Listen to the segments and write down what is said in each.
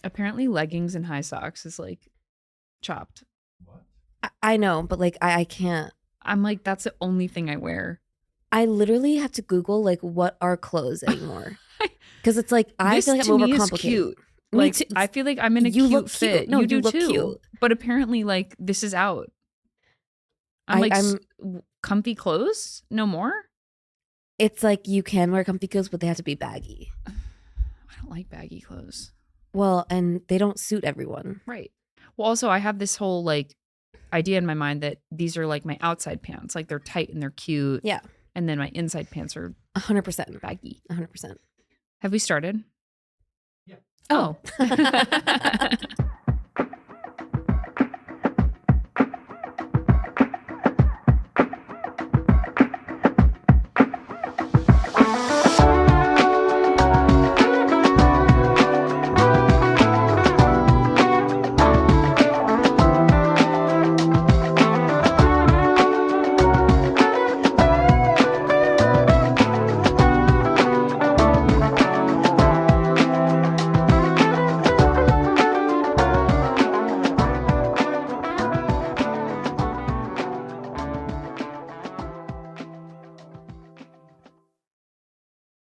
Apparently leggings and high socks is like chopped. What? I know, but like I can't. I'm like, that's the only thing I wear. I literally have to Google like what are clothes anymore because it's like I This feel like to I'm me is overcomplicated. cute. Me Like too. I feel like I'm in a You cute look cute. fit. No, you do you look too. cute. But apparently, like this is out. I'm like comfy clothes, no more. It's like you can wear comfy clothes, but they have to be baggy. I don't like baggy clothes. Well, and they don't suit everyone. Right. Well, also I have this whole like idea in my mind that these are like my outside pants, like they're tight and they're cute. Yeah. And then my inside pants are 100% baggy. 100%. Have we started? Yeah. Oh.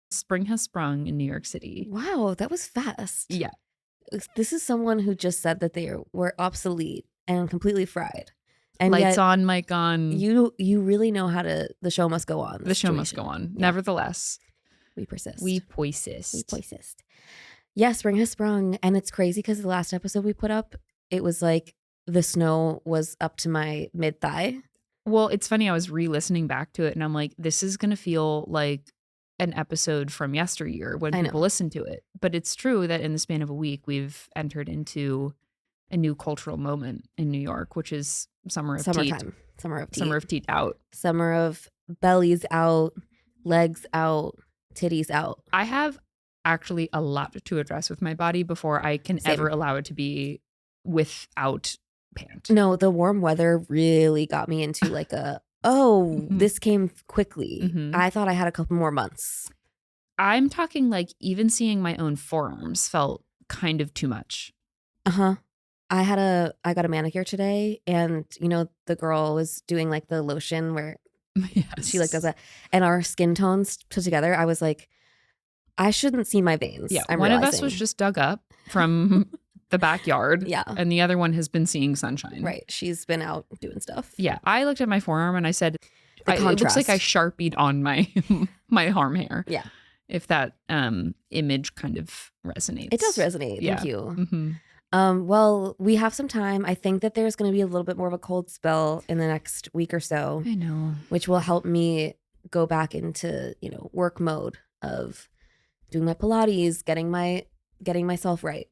Spring has sprung in New York City. Wow, that was fast. Yeah. This is someone who just said that they were obsolete and completely fried. And Lights yet, on, mic on. You really know how to. The show must go on. The show must go on. Yeah. Nevertheless, we persist. We persist. We persist. Yeah, spring has sprung, and it's crazy because the last episode we put up, it was like the snow was up to my mid thigh. Well, it's funny. I was re-listening back to it, and I'm like, this is gonna feel like an episode from yesteryear when people listen to it. But it's true that in the span of a week, we've entered into a new cultural moment in New York, which is summertime. Summer of teat. Summer of teat out. Summer of bellies out, legs out, titties out. I have actually a lot to address with my body before I can ever allow it to be without pant. No, the warm weather really got me into like this came quickly. Mm-hmm. I thought I had a couple more months. I'm talking like even seeing my own forearms felt kind of too much. Uh-huh. I got a manicure today, and you know, the girl was doing like the lotion where she like does that, and our skin tones put together. I was like, I shouldn't see my veins. Yeah, one of us was just dug up from the backyard. Yeah. And the other one has been seeing sunshine. Right. She's been out doing stuff. Yeah. I looked at my forearm and I said, it looks like I Sharpied on my my arm hair. Yeah. If that image kind of resonates. It does resonate. Yeah. Thank you. Mm-hmm. Well, we have some time. I think that there's going to be a little bit more of a cold spell in the next week or so. I know. Which will help me go back into, you know, work mode of doing my Pilates, getting myself right.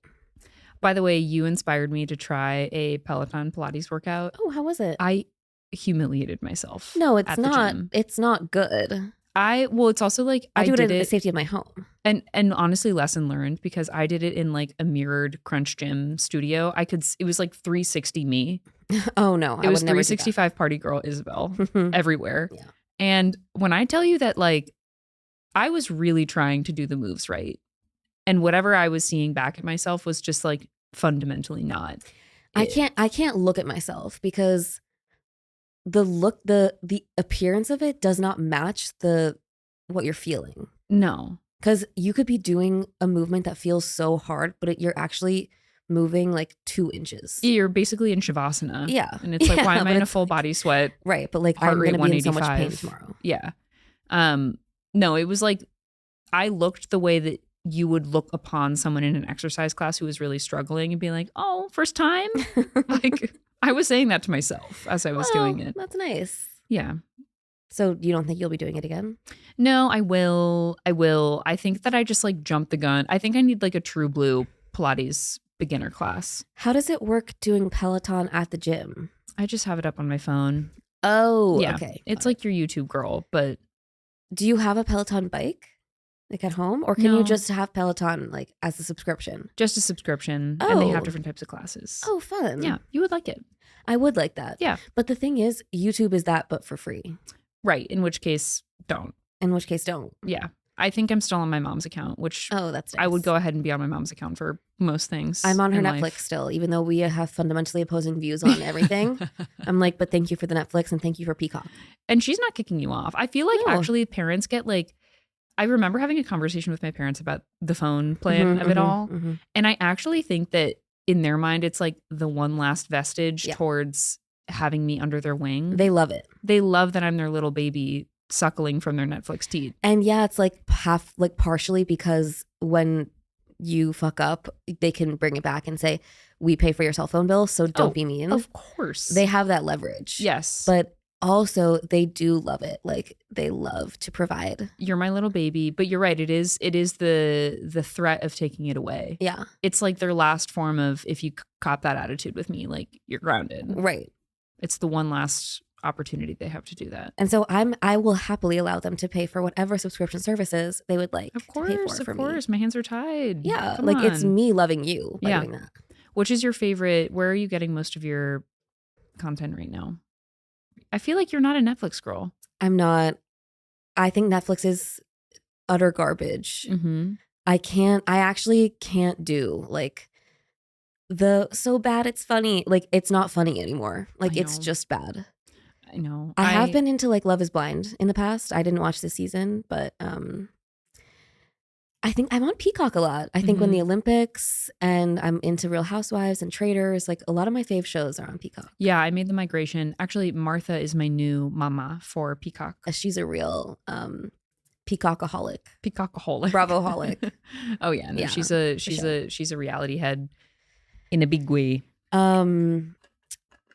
By the way, you inspired me to try a Peloton Pilates workout. Oh, how was it? I humiliated myself. No, it's not. It's not good. It's also like I do it in the safety of my home. And honestly, lesson learned, because I did it in like a mirrored Crunch Gym studio. It was like 360 me. Oh no, it was 365 party girl Isabelle everywhere. Yeah. And when I tell you that, like, I was really trying to do the moves right, and whatever I was seeing back at myself was just like fundamentally not. I can't look at myself because the appearance of it does not match what you're feeling. No. Because you could be doing a movement that feels so hard, but you're actually moving like 2 inches. You're basically in Shavasana. Yeah. And it's like, why am I in a full body sweat? Right. But like, I'm going to be in so much pain tomorrow. Yeah. No, it was like, I looked the way that you would look upon someone in an exercise class who was really struggling and be like, oh, first time? Like, I was saying that to myself as I was doing it. That's nice. Yeah. So you don't think you'll be doing it again? No, I will. I think that I just like jumped the gun. I think I need like a true blue Pilates beginner class. How does it work doing Peloton at the gym? I just have it up on my phone. Oh, yeah. Okay. It's like your YouTube girl, but... Do you have a Peloton bike? Like at home? Or can you just have Peloton like as a subscription? Just a subscription. And they have different types of classes. Oh, fun. Yeah, you would like it. I would like that. Yeah. But the thing is, YouTube is that, but for free. Right. In which case, don't. In which case, don't. Yeah. I think I'm still on my mom's account, which that's nice. I would go ahead and be on my mom's account for most things. I'm on her Netflix still, even though we have fundamentally opposing views on everything. I'm like, but thank you for the Netflix and thank you for Peacock. And she's not kicking you off. I feel like actually parents get like, I remember having a conversation with my parents about the phone plan of it all. And I actually think that in their mind, it's like the one last vestige towards having me under their wing. They love it. They love that I'm their little baby suckling from their Netflix teat. And it's like partially because when you fuck up, they can bring it back and say, we pay for your cell phone bill, so don't be mean. Of course. They have that leverage. Yes. But also they do love it. Like they love to provide. You're my little baby, but you're right. It is the threat of taking it away. Yeah. It's like their last form of, if you cop that attitude with me, like you're grounded. Right. It's the one last opportunity they have to do that. And so I will happily allow them to pay for whatever subscription services they would like of course, to pay for of course. Me. My hands are tied. Yeah. Come like on. It's me loving you by doing that. Which is your favorite? Where are you getting most of your content right now? I feel like you're not a Netflix girl. I'm not. I think Netflix is utter garbage. I actually can't do like the so bad it's funny. Like it's not funny anymore. Like it's just bad. I know. I have been into like Love is Blind in the past. I didn't watch this season, but I think I'm on Peacock a lot. I think when the Olympics, and I'm into Real Housewives and Traders, like a lot of my fave shows are on Peacock. Yeah, I made the migration. Actually, Martha is my new mama for Peacock. She's a real Peacockaholic. Peacockaholic. Bravoholic. Oh yeah, no, she's a reality head in a big way. What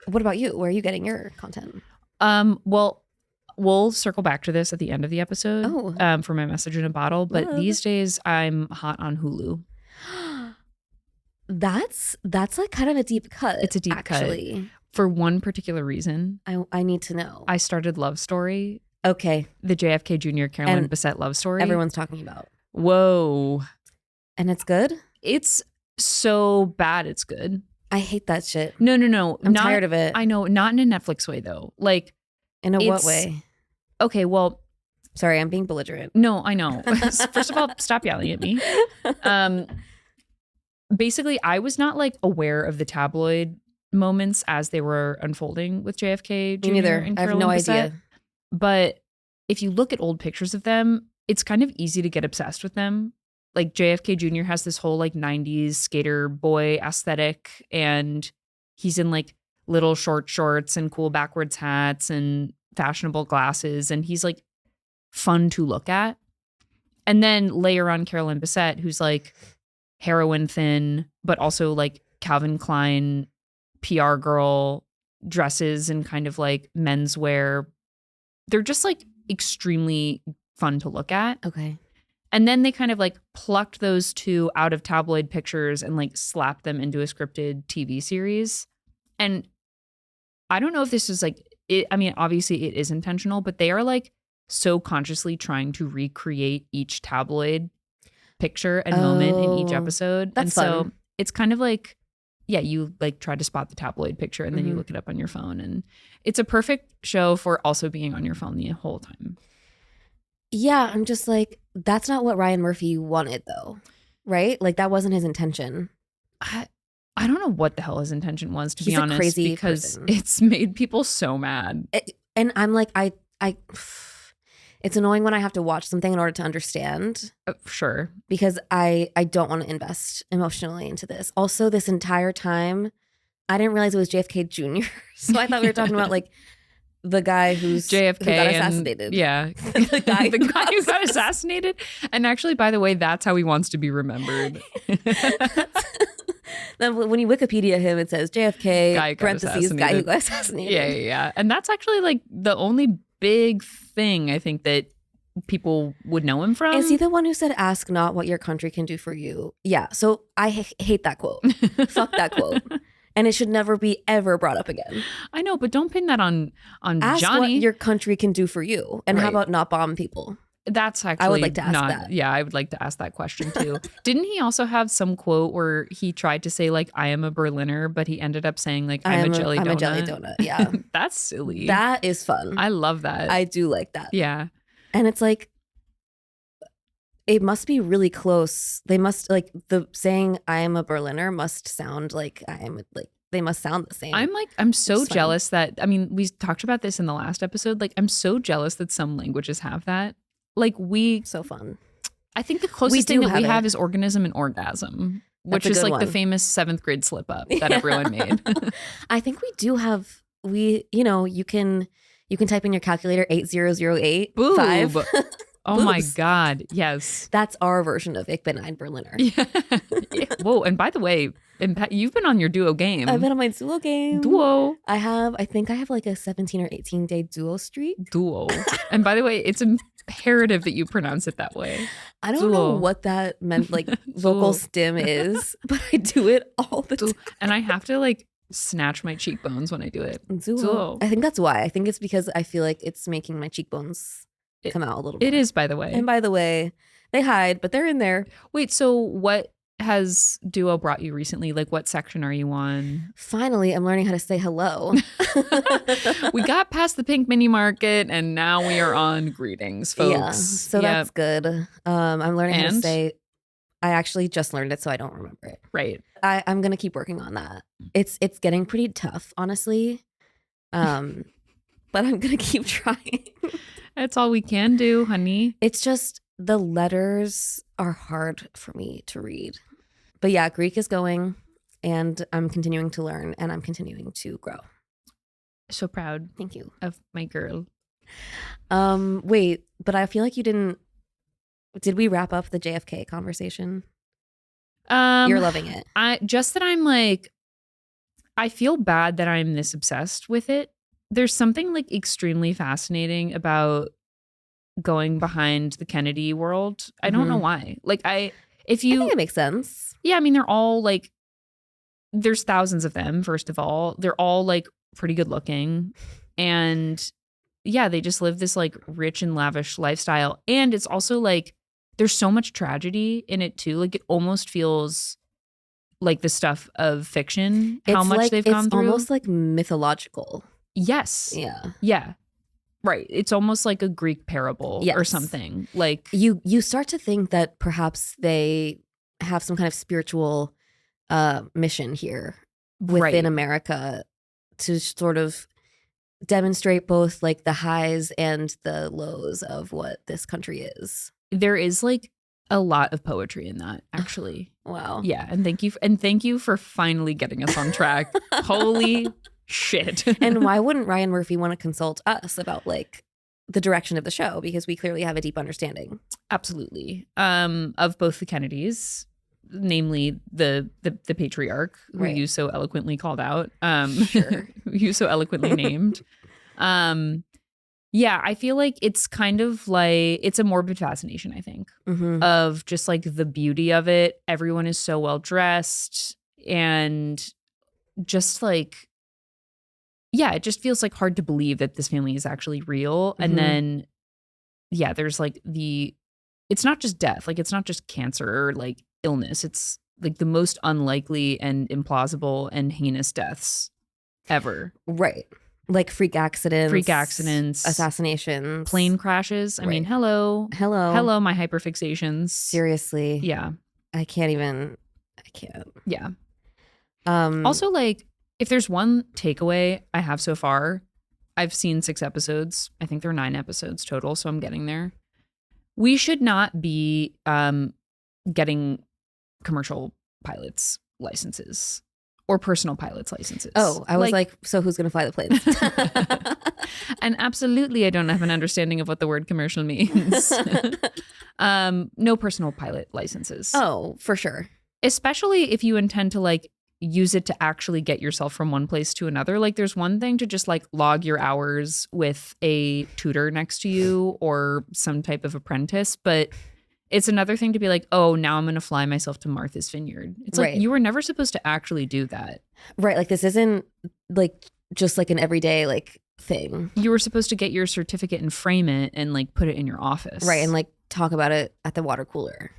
about you? Where are you getting your content? Well, we'll circle back to this at the end of the episode for my message in a bottle. But these days I'm hot on Hulu. That's like kind of a deep cut. It's a deep cut. For one particular reason. I need to know. I started Love Story. Okay. The JFK Jr. Carolyn Bessette love story. Everyone's talking about. Whoa. And it's good? It's so bad it's good. I hate that shit. No. I'm tired of it. I know. Not in a Netflix way though. Like. In what way? Okay, well. Sorry, I'm being belligerent. No, I know. First of all, stop yelling at me. Basically, I was not like aware of the tabloid moments as they were unfolding with JFK Jr. Me neither. And I have Carolyn no Bessette. idea. But if you look at old pictures of them, it's kind of easy to get obsessed with them. Like JFK Jr. has this whole like 90s skater boy aesthetic, and he's in like little short shorts and cool backwards hats and fashionable glasses, and he's like fun to look at. And then layer on Carolyn Bessette, who's like heroin thin, but also like Calvin Klein PR girl dresses and kind of like menswear. They're just like extremely fun to look at. Okay. And then they kind of like plucked those two out of tabloid pictures and like slapped them into a scripted TV series. And I don't know if this is like, I mean, obviously it is intentional, but they are like so consciously trying to recreate each tabloid picture and moment in each episode. That's and fun. So it's kind of like, yeah, you like try to spot the tabloid picture and then you look it up on your phone. And it's a perfect show for also being on your phone the whole time. Yeah, I'm just like, that's not what Ryan Murphy wanted though, right? Like that wasn't his intention. I don't know what the hell his intention was, to be honest, crazy because person. It's made people so mad. And I'm like, I it's annoying when I have to watch something in order to understand. Sure. Because I don't want to invest emotionally into this. Also, this entire time, I didn't realize it was JFK Jr. So I thought we were talking about like the guy who got assassinated. Yeah. the guy who got assassinated. And actually, by the way, that's how he wants to be remembered. Then when you Wikipedia him, it says JFK, parentheses, guy who got assassinated. Yeah. And that's actually like the only big thing I think that people would know him from. Is he the one who said, ask not what your country can do for you? Yeah. So I hate that quote. Fuck that quote. And it should never be ever brought up again. I know, but don't pin that on ask Johnny. What your country can do for you. And how about not bomb people? That's actually I would like to ask that. Yeah, I would like to ask that question too. Didn't he also have some quote where he tried to say like, I am a Berliner, but he ended up saying like, I'm a jelly donut. I'm a jelly donut. Yeah. That's silly. That is fun. I love that. I do like that. Yeah. And it's like, it must be really close. They must like the saying I am a Berliner must sound like I am like they must sound the same. I'm so jealous that we talked about this in the last episode. Like I'm so jealous that some languages have that. Like so fun. I think the closest thing that we have is organism and orgasm, which is like the famous 7th grade slip up that everyone made. I think we do have you can type in your calculator 8008 Boob. 5. Oh my God. Yes. That's our version of Ich bin ein Berliner. Yeah. Whoa. And by the way, you've been on your duo game. I've been on my duo game. Duo. I think I have like a 17 or 18 day duo streak. Duo. And by the way, it's imperative that you pronounce it that way. I don't know what that meant, like vocal stim is, but I do it all the time. And I have to like snatch my cheekbones when I do it. Duo. I think that's why. I think it's because I feel like it's making my cheekbones come out a little bit. It is, by the way. And by the way, they hide, but they're in there. Wait, so what has Duo brought you recently? Like what section are you on? Finally, I'm learning how to say hello. We got past the pink mini market and now we are on greetings, folks. Yeah, so that's good. I'm learning how to say, I actually just learned it, so I don't remember it. Right. I'm going to keep working on that. It's getting pretty tough, honestly. But I'm going to keep trying. That's all we can do, honey. It's just the letters are hard for me to read. But yeah, Greek is going and I'm continuing to learn and I'm continuing to grow. So proud. Thank you. Of my girl. Wait, but I feel like you didn't. Did we wrap up the JFK conversation? You're loving it. I'm like, I feel bad that I'm this obsessed with it. There's something like extremely fascinating about going behind the Kennedy world. I don't know why. Like I think it makes sense. Yeah, I mean they're all like, there's thousands of them. First of all, they're all like pretty good looking, and yeah, they just live this like rich and lavish lifestyle. And it's also like there's so much tragedy in it too. Like it almost feels like the stuff of fiction. How much they've gone through. It's almost like mythological. Yes. Yeah. Yeah. Right. It's almost like a Greek parable or something. Like you start to think that perhaps they have some kind of spiritual mission here within America to sort of demonstrate both like the highs and the lows of what this country is. There is like a lot of poetry in that, actually. Wow. Yeah. And thank you for finally getting us on track. Holy shit. And why wouldn't Ryan Murphy want to consult us about like the direction of the show? Because we clearly have a deep understanding. Absolutely. Of both the Kennedys, namely the patriarch who you so eloquently called out. Sure. Who you so eloquently named. Yeah, I feel like it's kind of like, it's a morbid fascination, I think, of just like the beauty of it. Everyone is so well dressed and just like, yeah, it just feels like hard to believe that this family is actually real. And then, yeah, there's like it's not just death, like it's not just cancer or like illness. It's like the most unlikely and implausible and heinous deaths ever. Right. Like freak accidents, assassinations, plane crashes. I mean, hello, my hyperfixations. Seriously. Yeah. I can't. Yeah. Also, like, if there's one takeaway I have so far, I've seen 6 episodes. I think there are 9 episodes total, so I'm getting there. We should not be getting commercial pilots licenses or personal pilots licenses. Oh, I was like, so who's going to fly the planes? And absolutely, I don't have an understanding of what the word commercial means. No personal pilot licenses. Oh, for sure. Especially if you intend to like use it to actually get yourself from one place to another. Like there's one thing to just like log your hours with a tutor next to you or some type of apprentice, but it's another thing to be like, oh, now I'm going to fly myself to Martha's Vineyard. It's like you were never supposed to actually do that. Right. Like this isn't like just like an everyday like thing. You were supposed to get your certificate and frame it and like put it in your office. Right. And like talk about it at the water cooler.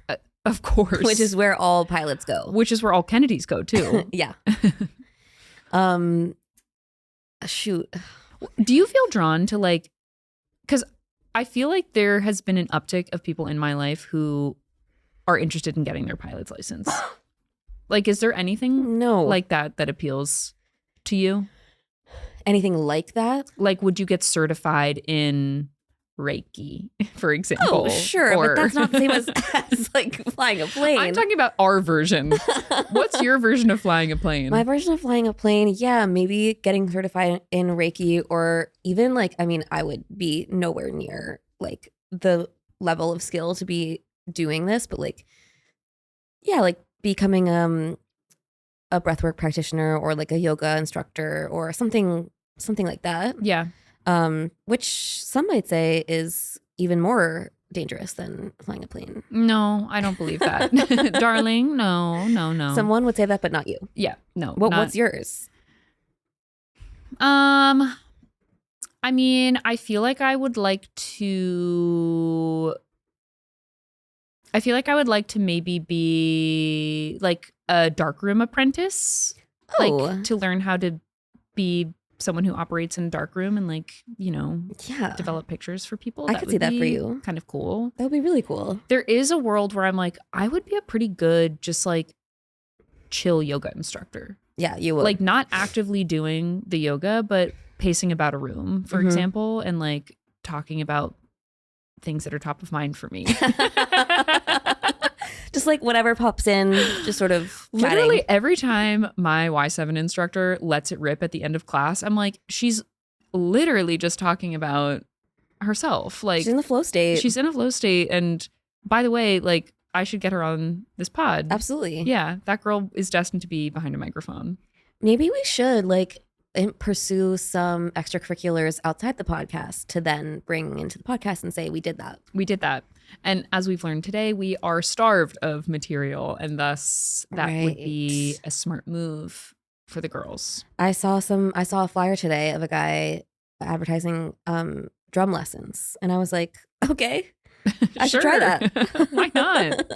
Of course. Which is where all pilots go. Which is where all Kennedys go too. Yeah. Shoot. Do you feel drawn to like, because I feel like there has been an uptick of people in my life who are interested in getting their pilot's license. Like, is there anything like that appeals to you? Anything like that? Like, would you get certified in Reiki, for example? Oh, sure, but that's not the same as like flying a plane. I'm talking about our version. What's your version of flying a plane? My version of flying a plane, yeah, maybe getting certified in Reiki, or even like, I mean, I would be nowhere near like the level of skill to be doing this, but like, yeah, like becoming a breathwork practitioner or like a yoga instructor or something like that. Yeah. Which some might say is even more dangerous than flying a plane. No, I don't believe that. Darling, no. Someone would say that, but not you. Yeah, no. What's yours? I mean, I feel like I would like to maybe be like a darkroom apprentice. Like to learn how to be someone who operates in a darkroom and like, you know, develop pictures for people. I could see that for you. Kind of cool. That would be really cool. There is a world where I'm like, I would be a pretty good just like chill yoga instructor. Yeah, you would. Like not actively doing the yoga, but pacing about a room, for example, and like talking about things that are top of mind for me. Just like whatever pops in, just sort of chatting. Literally every time my Y7 instructor lets it rip at the end of class, I'm like, she's literally just talking about herself. Like she's in the flow state. She's in a flow state. And by the way, like I should get her on this pod. Absolutely. Yeah. That girl is destined to be behind a microphone. Maybe we should like pursue some extracurriculars outside the podcast to then bring into the podcast and say, we did that. We did that. And as we've learned today, we are starved of material, and thus that would be a smart move for the girls. I saw a flyer today of a guy advertising drum lessons, and I was like, okay, I should try that. Why not?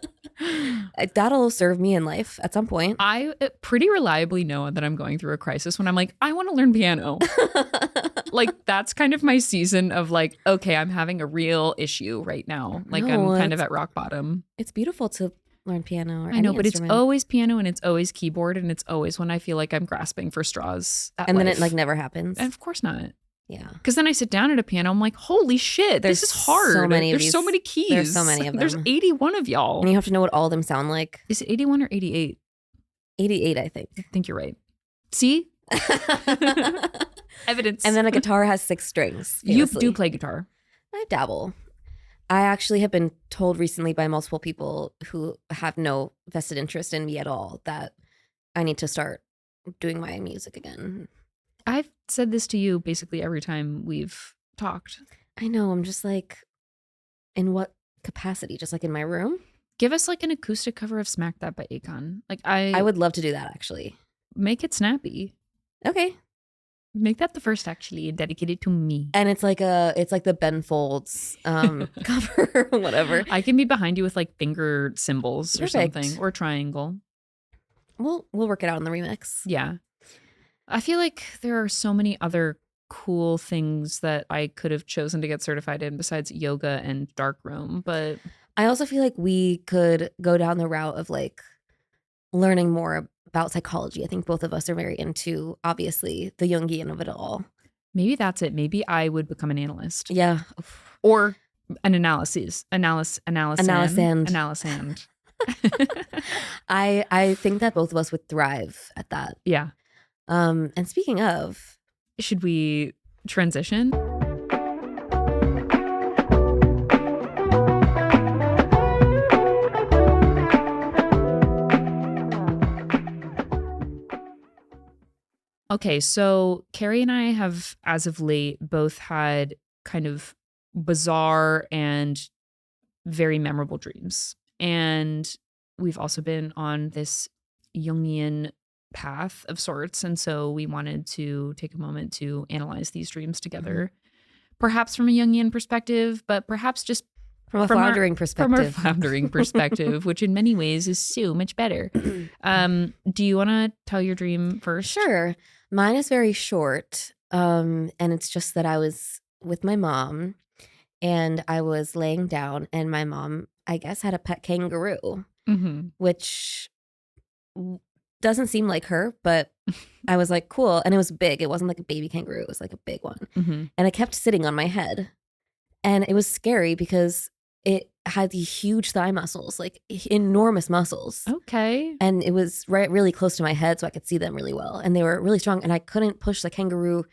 That'll serve me in life at some point. I pretty reliably know that I'm going through a crisis when I'm like, I want to learn piano. Like, that's kind of my season of like, okay, I'm having a real issue right now. Like, I'm kind of at rock bottom. It's beautiful to learn piano or I know, but instrument. It's always piano and it's always keyboard and it's always when I feel like I'm grasping for straws. And then it like never happens. And of course not. Yeah. Because then I sit down at a piano, I'm like, holy shit, this is hard. So many There's so many keys. There's so many of them. There's 81 of y'all. And you have to know what all of them sound like. Is it 81 or 88? 88, I think. I think you're right. See? Evidence. And then a guitar has 6 strings. You do play guitar. I dabble. I actually have been told recently by multiple people who have no vested interest in me at all that I need to start doing my music again. I've said this to you basically every time we've talked. I know. I'm just like, in what capacity? Just like in my room? Give us like an acoustic cover of Smack That by Akon. Like I would love to do that, actually. Make it snappy. Okay. Make that the first, actually, and dedicate it to me. And it's like the Ben Folds cover or whatever. I can be behind you with like finger symbols or something, or triangle. We'll work it out in the remix. Yeah. I feel like there are so many other cool things that I could have chosen to get certified in besides yoga and darkroom, but I also feel like we could go down the route of like learning more about psychology. I think both of us are very into, obviously, the Jungian of it all. Maybe that's it. Maybe I would become an analyst. Yeah. Or an analysis. I think that both of us would thrive at that. Yeah. And speaking of, should we transition? Okay, so Carey and I have, as of late, both had kind of bizarre and very memorable dreams. And we've also been on this Jungian path of sorts. And so we wanted to take a moment to analyze these dreams together, perhaps from a Jungian perspective, but perhaps just from a floundering perspective. From a floundering perspective, which in many ways is so much better. Do you want to tell your dream first? Sure. Mine is very short. And it's just that I was with my mom and I was laying down and my mom I guess, had a pet kangaroo, Mm-hmm. which doesn't seem like her, but I was like, cool. And it was big. It wasn't like a baby kangaroo. It was like a big one. Mm-hmm. And it kept sitting on my head. And it was scary because it had these huge thigh muscles, like enormous muscles. Okay. And it was really close to my head, so I could see them really well. And they were really strong. And I couldn't push the kangaroo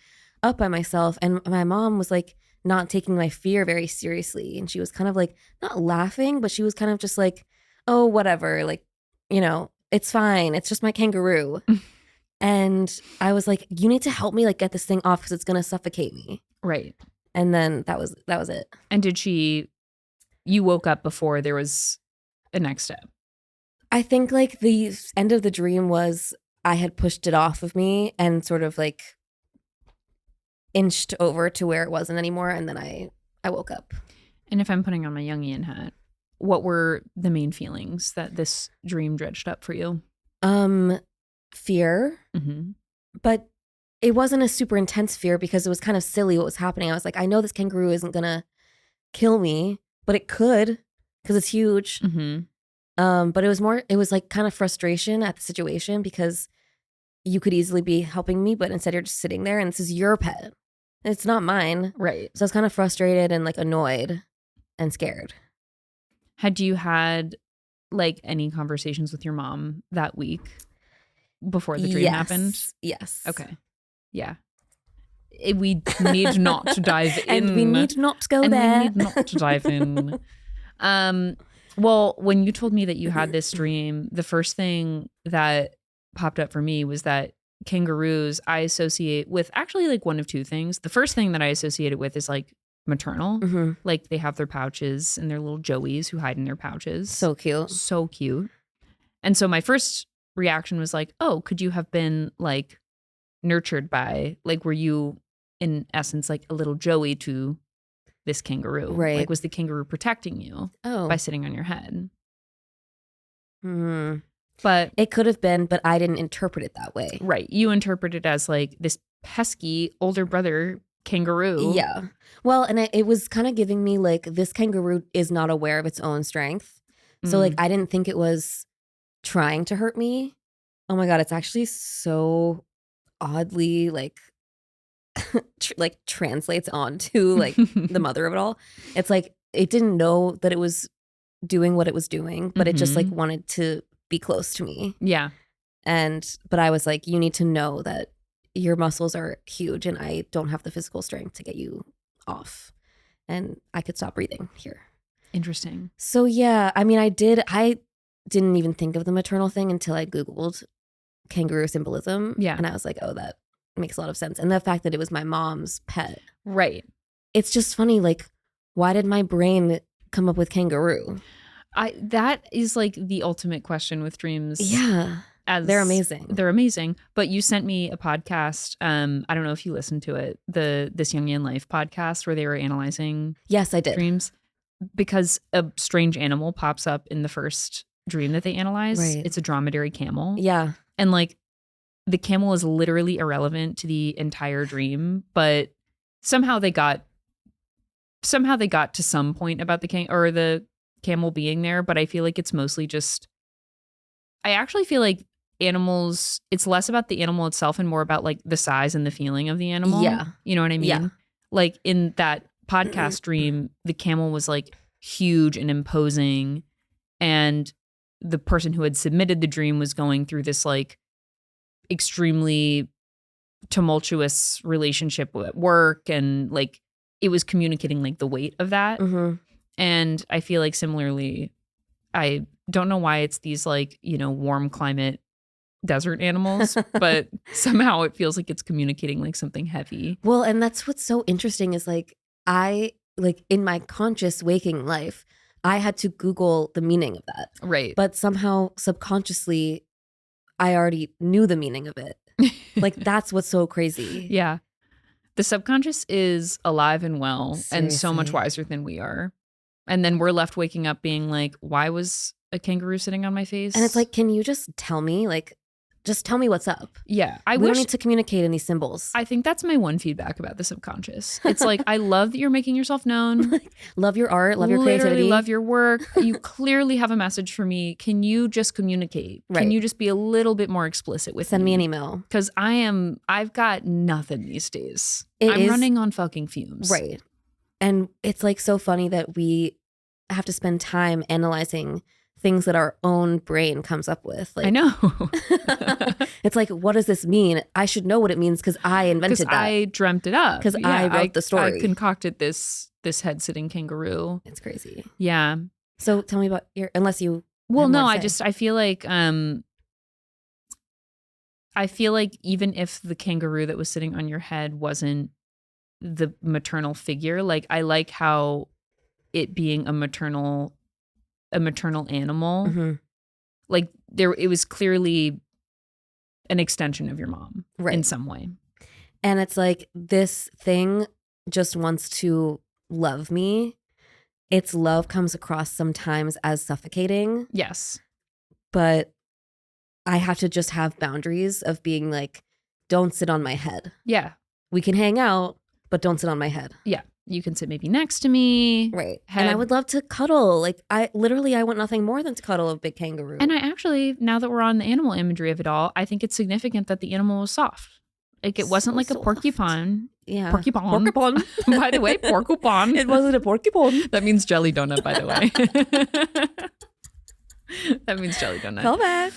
up by myself. And my mom was like not taking my fear very seriously. And she was kind of like not laughing, but she was kind of just like, oh, whatever. Like, it's fine. It's just my kangaroo. And I was like, you need to help me like get this thing off because it's going to suffocate me. Right. And then that was it. And you woke up before there was a next step? I think like the end of the dream was I had pushed it off of me and sort of like inched over to where it wasn't anymore. And then I woke up. And if I'm putting on my Jungian hat, what were the main feelings that this dream dredged up for you? Fear. Mm-hmm. But it wasn't a super intense fear because it was kind of silly what was happening. I was like, I know this kangaroo isn't going to kill me, but it could because it's huge. Mm-hmm. But it was like kind of frustration at the situation because you could easily be helping me, but instead you're just sitting there and this is your pet. It's not mine. Right. So I was kind of frustrated and like annoyed and scared. Had you had like any conversations with your mom that week before the dream happened? Yes. Okay. Yeah. We need not to dive in. And we need not to go there. We need not to dive in. Well, when you told me that you had this dream, the first thing that popped up for me was that kangaroos I associate with actually like one of two things. The first thing that I associate it with is like maternal. Mm-hmm. Like they have their pouches and their little joeys who hide in their pouches. So cute. So cute. And so my first reaction was like, oh, could you have been like nurtured by, like, were you in essence like a little joey to this kangaroo? Right. Like, was the kangaroo protecting you by sitting on your head? But it could have been, but I didn't interpret it that way. Right. You interpret it as like this pesky older brother kangaroo. Yeah. Well, and it was kind of giving me like this kangaroo is not aware of its own strength. So like I didn't think it was trying to hurt me. Oh my God, it's actually so oddly like like translates onto like the mother of it all. It's like it didn't know that it was doing what it was doing, but it just like wanted to be close to me. Yeah. But I was like, you need to know that your muscles are huge and I don't have the physical strength to get you off. And I could stop breathing here. Interesting. So yeah, I mean, I didn't even think of the maternal thing until I Googled kangaroo symbolism. Yeah. And I was like, oh, that makes a lot of sense. And the fact that it was my mom's pet. Right. It's just funny, like, why did my brain come up with kangaroo? That is like the ultimate question with dreams. Yeah. They're amazing. They're amazing. But you sent me a podcast. I don't know if you listened to it, This Jungian Life podcast where they were analyzing Yes, I did. dreams. Because a strange animal pops up in the first dream that they analyze. Right. It's a dromedary camel. Yeah. And like the camel is literally irrelevant to the entire dream, but somehow they got to some point about the camel being there, but I feel like it's mostly just, I actually feel like animals, it's less about the animal itself and more about like the size and the feeling of the animal. Yeah. You know what I mean? Yeah. Like in that podcast dream, the camel was like huge and imposing, and the person who had submitted the dream was going through this like extremely tumultuous relationship at work, and like it was communicating like the weight of that. Mm-hmm. And I feel like similarly, I don't know why it's these like, warm climate desert animals, but somehow it feels like it's communicating like something heavy. Well, and that's what's so interesting is like in my conscious waking life, I had to Google the meaning of that. Right. But somehow subconsciously, I already knew the meaning of it. Like that's what's so crazy. Yeah. The subconscious is alive and well. Seriously. And so much wiser than we are. And then we're left waking up being like, why was a kangaroo sitting on my face? And it's like, can you just tell me? Like, Just tell me what's up. Yeah. We don't need to communicate in these symbols. I think that's my one feedback about the subconscious. It's like, I love that you're making yourself known. Love your art, love your creativity. Love your work. You clearly have a message for me. Can you just communicate? Right. Can you just be a little bit more explicit with Send me an email. Because I've got nothing these days. I'm running on fucking fumes. Right. And it's like so funny that we have to spend time analyzing things that our own brain comes up with. Like, I know. It's like, what does this mean? I should know what it means because I invented that. I dreamt it up. Because I wrote the story. I concocted this head-sitting kangaroo. It's crazy. Yeah. So tell me about your, unless you. Well, no, I feel like even if the kangaroo that was sitting on your head wasn't the maternal figure, like I like how it being a maternal animal, mm-hmm. like it was clearly an extension of your mom, right, in some way. And it's like, this thing just wants to love me. Its love comes across sometimes as suffocating. Yes. But I have to just have boundaries of being like, don't sit on my head. Yeah. We can hang out, but don't sit on my head. Yeah. You can sit maybe next to me. Right. And I would love to cuddle. Like, I want nothing more than to cuddle a big kangaroo. And I actually, now that we're on the animal imagery of it all, I think it's significant that the animal was soft. Like, it wasn't like soft. A porcupine. Yeah. Porcupine. By the way, porcupine. It wasn't a porcupine. That means jelly donut, by the way. That means jelly donut. Call back.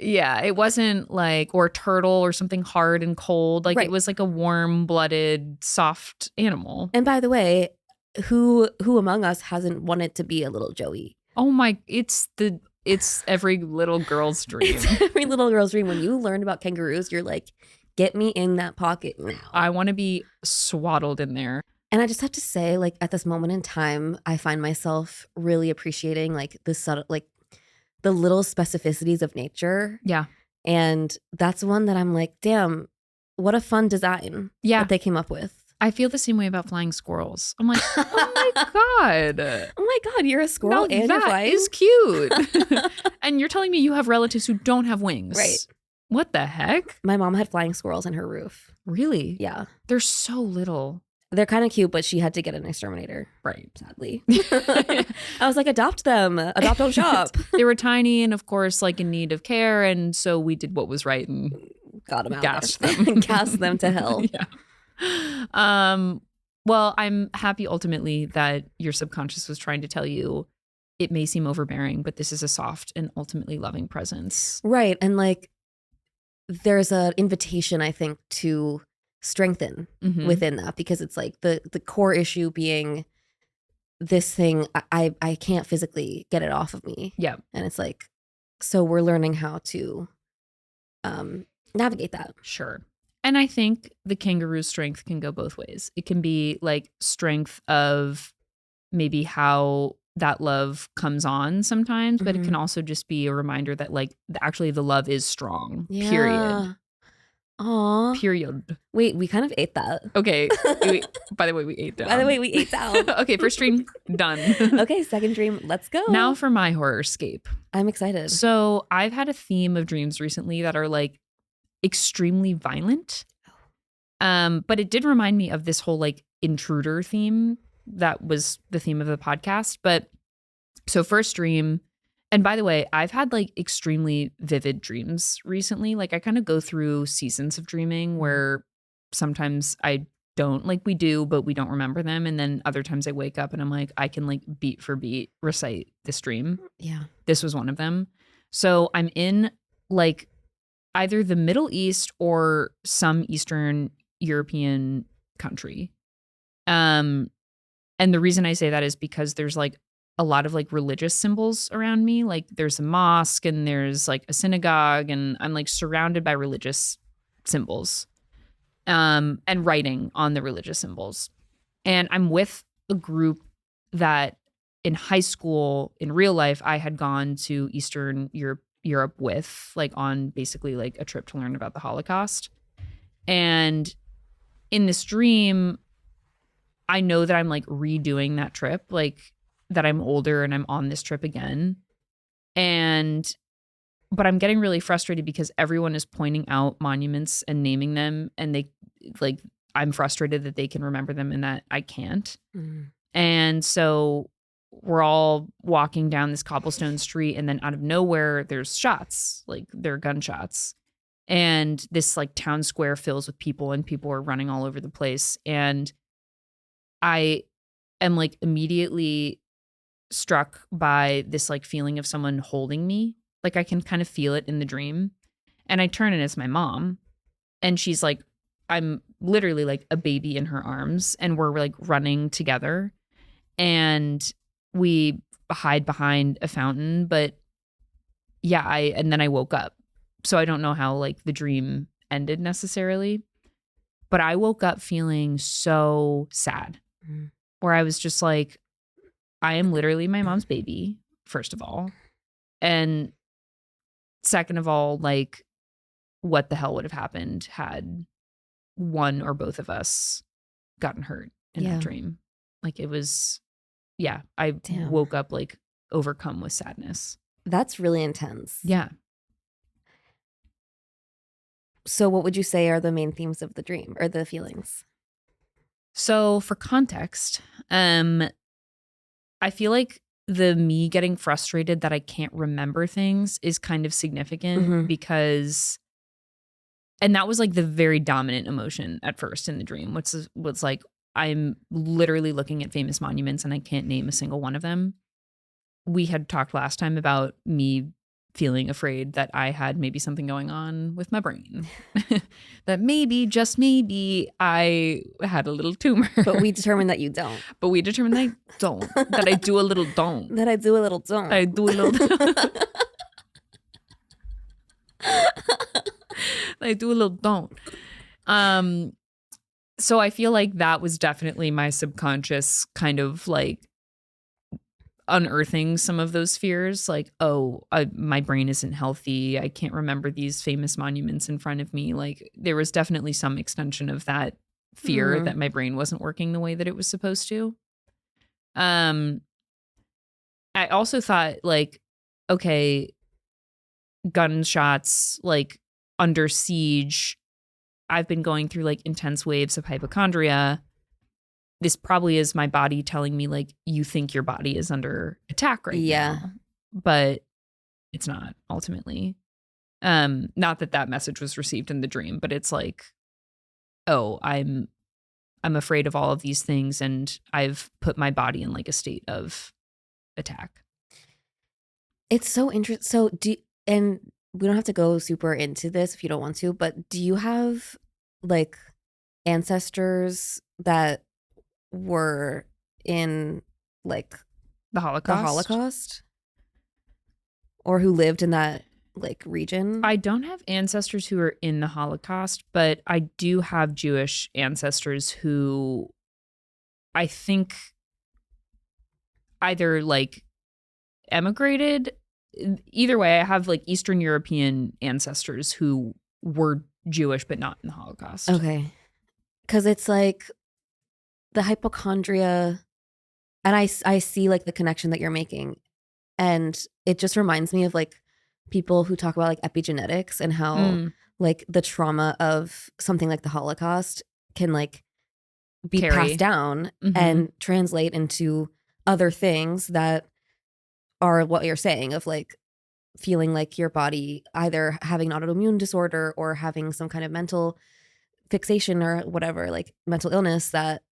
Yeah, it wasn't like, or turtle or something hard and cold. Like, right. It was like a warm-blooded, soft animal. And by the way, who among us hasn't wanted to be a little Joey? Oh my, it's every little girl's dream. It's every little girl's dream. When you learn about kangaroos, you're like, get me in that pocket now. I want to be swaddled in there. And I just have to say, like, at this moment in time, I find myself really appreciating like the subtle, like the little specificities of nature. Yeah. And that's one that I'm like, damn, what a fun design that they came up with. I feel the same way about flying squirrels. I'm like, oh my God. Oh my God, you're a squirrel and you're flying? That is cute. And you're telling me you have relatives who don't have wings. Right. What the heck? My mom had flying squirrels in her roof. Really? Yeah. They're so little. They're kind of cute, but she had to get an exterminator. Right. Sadly. I was like, adopt them. Adopt, don't shop. They were tiny and, of course, like in need of care. And so we did what was right and got them out. Gassed them. Gassed them to hell. Yeah. Well, I'm happy ultimately that your subconscious was trying to tell you it may seem overbearing, but this is a soft and ultimately loving presence. Right. And like, there's an invitation, I think, to strengthen within that, because it's like the core issue being this thing I can't physically get it off of me. Yeah. And it's like, so we're learning how to navigate that. Sure. And I think the kangaroo's strength can go both ways. It can be like strength of maybe how that love comes on sometimes, but it can also just be a reminder that like actually the love is strong. Yeah. Period. Aww. Period. Wait, we kind of ate that. Okay. By the way, we ate down. Okay, first dream, done. Okay, second dream, let's go. Now for my horror-scape. I'm excited. So I've had a theme of dreams recently that are like extremely violent. But it did remind me of this whole like intruder theme that was the theme of the podcast. But so first dream, and by the way, I've had like extremely vivid dreams recently. Like I kind of go through seasons of dreaming where sometimes I don't, like we do, but we don't remember them. And then other times I wake up and I'm like, I can like beat for beat recite this dream. Yeah. This was one of them. So I'm in like either the Middle East or some Eastern European country. And the reason I say that is because there's like a lot of like religious symbols around me. Like there's a mosque and there's like a synagogue and I'm like surrounded by religious symbols and writing on the religious symbols. And I'm with a group that in high school, in real life, I had gone to Eastern Europe with, like on basically like a trip to learn about the Holocaust. And in this dream, I know that I'm like redoing that trip, like that I'm older and I'm on this trip again. And but I'm getting really frustrated because everyone is pointing out monuments and naming them, and they like, I'm frustrated that they can remember them and that I can't. And so we're all walking down this cobblestone street, and then out of nowhere there's shots, like they're gunshots. And this like town square fills with people, and people are running all over the place. And I am like immediately struck by this like feeling of someone holding me. Like I can kind of feel it in the dream. And I turn and it's my mom. And she's like, I'm literally like a baby in her arms, and we're like running together. And we hide behind a fountain. But yeah, and then I woke up. So I don't know how like the dream ended necessarily. But I woke up feeling so sad, where I was just like, I am literally my mom's baby, first of all. And second of all, like, what the hell would have happened had one or both of us gotten hurt in that dream? Like, it was, I woke up like overcome with sadness. That's really intense. Yeah. So what would you say are the main themes of the dream or the feelings? So for context, I feel like the me getting frustrated that I can't remember things is kind of significant because, and that was like the very dominant emotion at first in the dream, which was like, I'm literally looking at famous monuments and I can't name a single one of them. We had talked last time about me feeling afraid that I had maybe something going on with my brain. That maybe, just maybe, I had a little tumor. But we determined that you don't. But we determined that I don't. That I do a little don't. That I do a little don't. I do a little I do a little don't. So I feel like that was definitely my subconscious kind of like unearthing some of those fears, like, my brain isn't healthy. I can't remember these famous monuments in front of me. Like, there was definitely some extension of that fear that my brain wasn't working the way that it was supposed to. I also thought, like, okay, gunshots, like, under siege. I've been going through like intense waves of hypochondria. This probably is my body telling me, like, you think your body is under attack right now. But it's not, ultimately. Not that message was received in the dream, but it's like, I'm afraid of all of these things, and I've put my body in like a state of attack. It's so interesting. So and we don't have to go super into this if you don't want to, but do you have like ancestors that were in like the Holocaust or who lived in that like region? I don't have ancestors who are in the Holocaust, but I do have Jewish ancestors who I think either like emigrated. Either way, I have like Eastern European ancestors who were Jewish but not in the Holocaust. Okay. Because it's like the hypochondria, and I see like the connection that you're making, and it just reminds me of like people who talk about like epigenetics and how like the trauma of something like the Holocaust can like be passed down and translate into other things that are what you're saying, of like feeling like your body either having an autoimmune disorder or having some kind of mental fixation or whatever, like mental illness that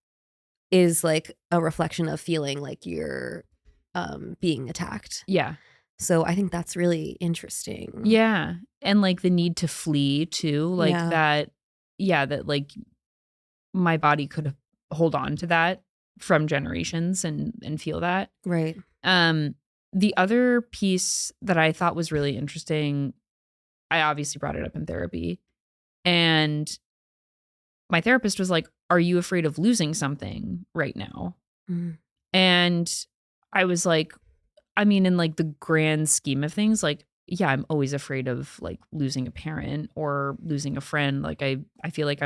is like a reflection of feeling like you're being attacked. Yeah. So I think that's really interesting. Yeah. And like the need to flee too, like that like my body could hold on to that from generations and feel that. Right. The other piece that I thought was really interesting, I obviously brought it up in therapy, and my therapist was like, are you afraid of losing something right now? And I was like, I mean, in like the grand scheme of things, like, yeah, I'm always afraid of like losing a parent or losing a friend. Like I feel like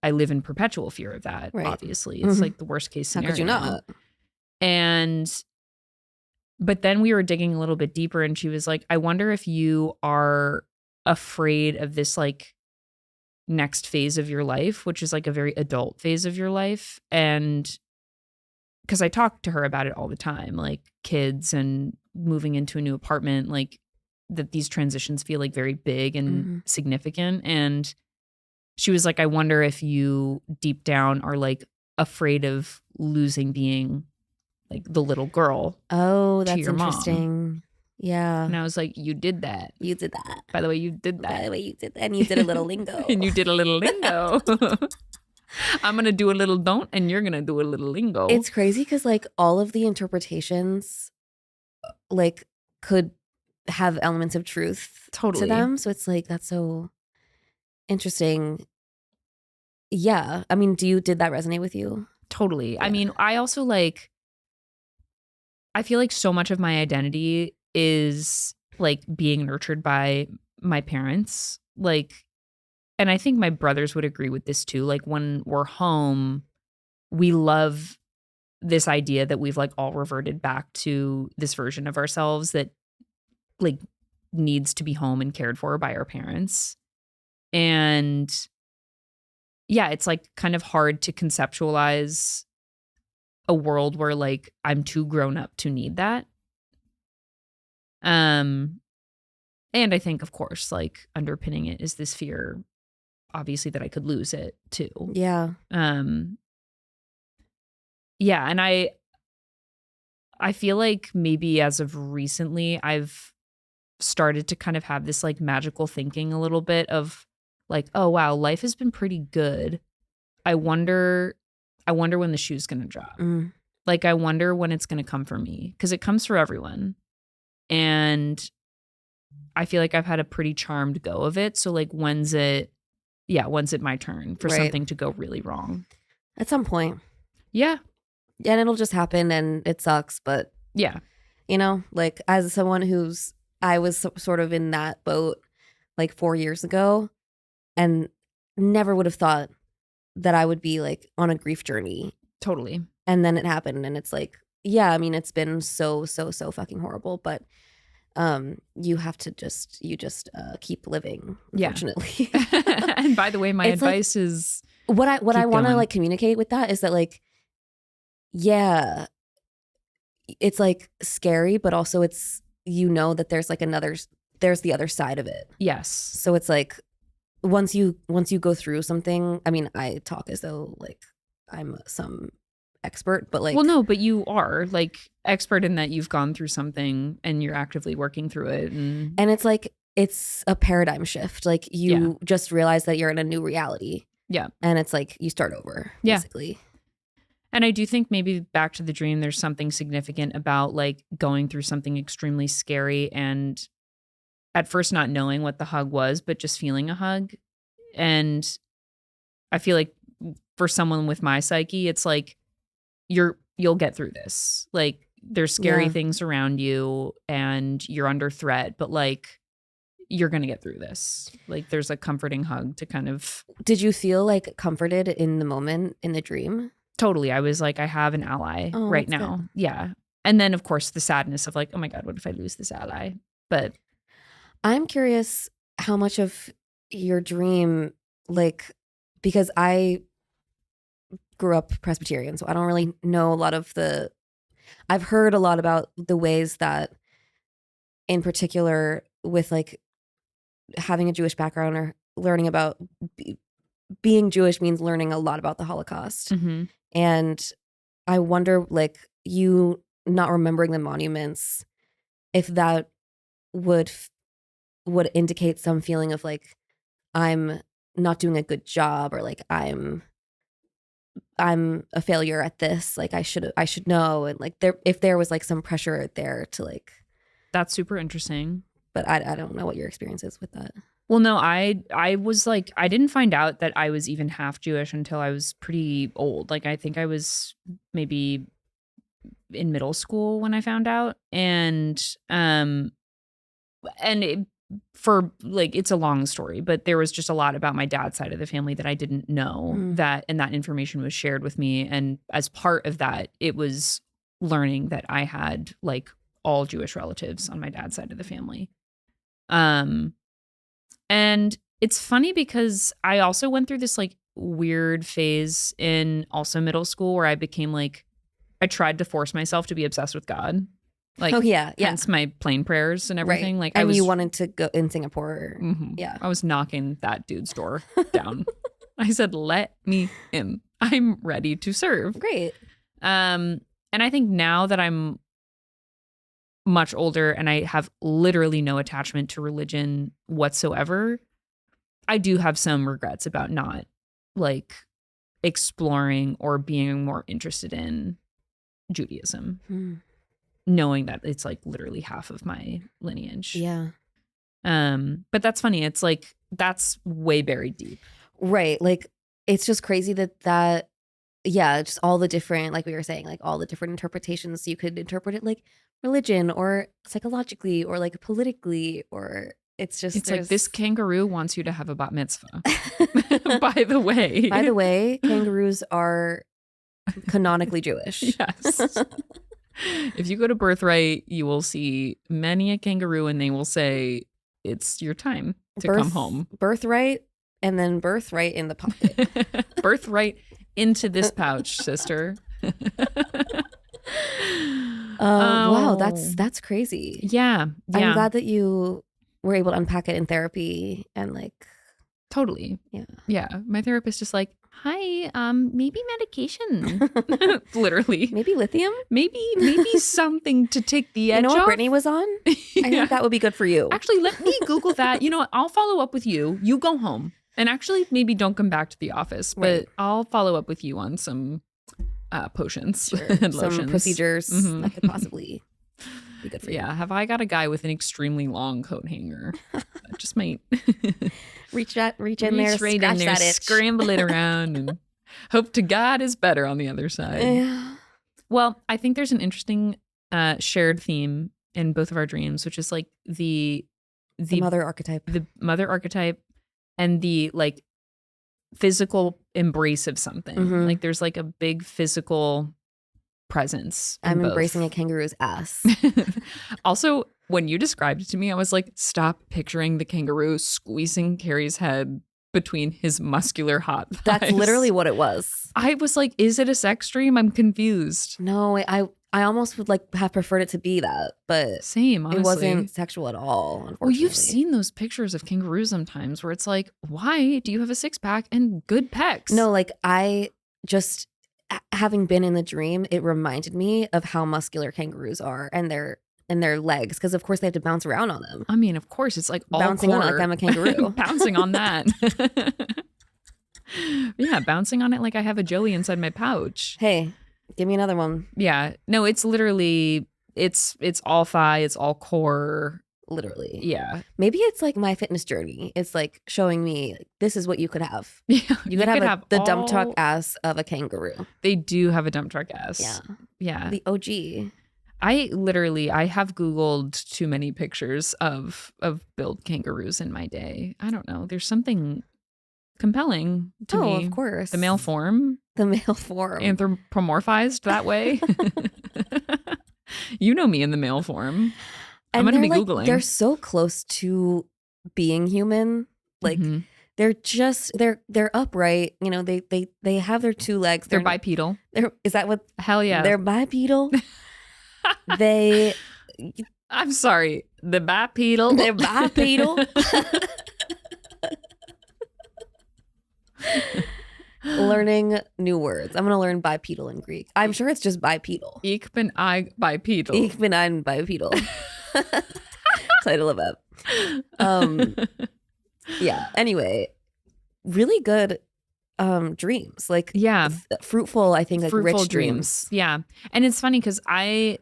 I live in perpetual fear of that. Right. Obviously, it's like the worst case scenario. How could you not? And But then we were digging a little bit deeper and she was like, I wonder if you are afraid of this like next phase of your life, which is like a very adult phase of your life. And because I talk to her about it all the time, like kids and moving into a new apartment, like that these transitions feel like very big and significant. And she was like, I wonder if you deep down are like afraid of losing being like the little girl. Oh, that's interesting. Mom. Yeah. And I was like, you did that. You did that. By the way, you did that. By the way, you did that. And you did a little lingo. And you did a little lingo. I'm going to do a little don't and you're going to do a little lingo. It's crazy because like all of the interpretations like could have elements of truth to them. So it's like, that's so interesting. Yeah. I mean, did that resonate with you? Totally. Yeah. I mean, I also like, I feel like so much of my identity is like being nurtured by my parents. Like, and I think my brothers would agree with this too. Like when we're home, we love this idea that we've like all reverted back to this version of ourselves that like needs to be home and cared for by our parents. And yeah, it's like kind of hard to conceptualize a world where like I'm too grown up to need that. And I think of course like underpinning it is this fear obviously that I could lose it too. Yeah. Yeah, and I feel like maybe as of recently I've started to kind of have this like magical thinking a little bit of like, oh wow, life has been pretty good. I wonder when the shoe's going to drop. Like I wonder when it's going to come for me because it comes for everyone. And I feel like I've had a pretty charmed go of it. So like when's it my turn for something to go really wrong? At some point. Yeah. And it'll just happen and it sucks. But yeah, you know, like as someone I was sort of in that boat like 4 years ago and never would have thought that I would be like on a grief journey. Totally. And then it happened and it's like, yeah, I mean, it's been so fucking horrible, but you have to just keep living, unfortunately. Yeah. And by the way, my advice is what I want to like communicate with that is that like, yeah, it's like scary, but also it's, you know, that there's like there's the other side of it. Yes. So it's like once you go through something, I mean, I talk as though like I'm some expert, but like, well, no, but you are like expert in that you've gone through something and you're actively working through it. And it's like, it's a paradigm shift. Like you just realize that you're in a new reality. Yeah. And it's like, you start over basically. And I do think maybe back to the dream, there's something significant about like going through something extremely scary and at first not knowing what the hug was, but just feeling a hug. And I feel like for someone with my psyche, it's like you'll get through this. Like there's scary things around you and you're under threat, but like you're going to get through this. Like there's a comforting hug to kind of. Did you feel like comforted in the moment in the dream? Totally. I was like, I have an ally right now. Good. Yeah. And then of course the sadness of like, oh my God, what if I lose this ally? But I'm curious how much of your dream, like, because I grew up Presbyterian, so I don't really know a lot of I've heard a lot about the ways that in particular with like having a Jewish background or learning about being Jewish means learning a lot about the Holocaust. Mm-hmm. And I wonder, like, you not remembering the monuments, if that would indicate some feeling of like, I'm not doing a good job, or like I'm a failure at this. Like I should know. And like if there was like some pressure there to like. That's super interesting. But I don't know what your experience is with that. Well, no, I was like, I didn't find out that I was even half Jewish until I was pretty old. Like, I think I was maybe in middle school when I found out. And for like, it's a long story, but there was just a lot about my dad's side of the family that I didn't know and that information was shared with me. And as part of that, it was learning that I had like all Jewish relatives on my dad's side of the family. And it's funny because I also went through this like weird phase in also middle school where I became like, I tried to force myself to be obsessed with God. Like, hence my plain prayers and everything. Right. Like, and you wanted to go in Singapore. Mm-hmm. Yeah. I was knocking that dude's door down. I said, let me in. I'm ready to serve. Great. And I think now that I'm much older and I have literally no attachment to religion whatsoever, I do have some regrets about not like exploring or being more interested in Judaism, knowing that it's like literally half of my lineage. Yeah. But that's funny. It's like, that's way buried deep. Right. Like, it's just crazy that just all the different, like we were saying, like all the different interpretations you could interpret it, like religion or psychologically or like politically, or it's like this kangaroo wants you to have a bat mitzvah. By the way, kangaroos are canonically Jewish. Yes. If you go to Birthright, you will see many a kangaroo and they will say, it's your time to come home. Birthright and then birthright in the pocket. Birthright into this pouch, sister. Wow, that's crazy. Yeah. I'm glad that you were able to unpack it in therapy and like totally. Yeah. My therapist just like, hi, maybe medication. Literally. Maybe lithium? Maybe something to take the edge off. You know what Brittany was on? I think that would be good for you. Actually, let me Google that. You know what? I'll follow up with you. You go home. And actually, maybe don't come back to the office, but I'll follow up with you on some potions and lotions. Some procedures that could possibly be good for you. Yeah. Have I got a guy with an extremely long coat hanger? That just might reach in there, right scratch in there, that itch. scramble it around, and hope to God is better on the other side. Yeah. Well, I think there's an interesting shared theme in both of our dreams, which is like the mother archetype. The mother archetype and the like physical embrace of something. Like there's like a big physical presence. I'm embracing a kangaroo's ass. Also, when you described it to me, I was like, stop picturing the kangaroo squeezing Carey's head between his muscular hot thighs. That's literally what it was. I was like, is it a sex dream? I'm confused. No, I almost would like have preferred it to be that, but same, honestly. It wasn't sexual at all, unfortunately. Well, you've seen those pictures of kangaroos sometimes where it's like, why do you have a six pack and good pecs? No, like I just, having been in the dream, it reminded me of how muscular kangaroos are and their legs, because of course they have to bounce around on them. I mean, of course, it's like all bouncing core. on it like I'm a kangaroo. Bouncing on that. Yeah, bouncing on it like I have a Joey inside my pouch. Hey, give me another one. Yeah. No, it's literally, it's all thigh, it's all core. Literally. Yeah. Maybe it's like my fitness journey. It's like showing me this is what you could have. Yeah. You could have the dump truck ass of a kangaroo. They do have a dump truck ass. Yeah. Yeah. The OG. I have Googled too many pictures of build kangaroos in my day. I don't know. There's something compelling to me. Oh, of course. The male form. Anthropomorphized that way. You know me in the male form. I'm going to be Googling. They're so close to being human. Like they're just, they're upright. You know, they have their two legs. They're bipedal. Is that what? Hell yeah. They're bipedal. I'm sorry. The bipedal. They're bipedal. Learning new words. I'm going to learn bipedal in Greek. I'm sure it's just bipedal. Ich bin ein bipedal. Ich bin ein bipedal. Title of it. Yeah. Anyway, really good dreams. Like fruitful. I think like fruitful rich dreams. Yeah, and it's funny because I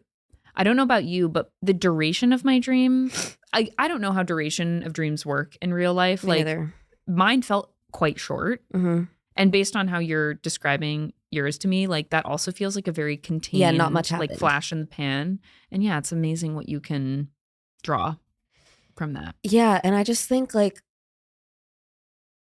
don't know about you, but the duration of my dream, I don't know how duration of dreams work in real life. Me neither. Mine felt quite short. And based on how you're describing yours to me, like that also feels like a very contained, not much happened. Like flash in the pan. And yeah, it's amazing what you can draw from that. Yeah. And I just think like,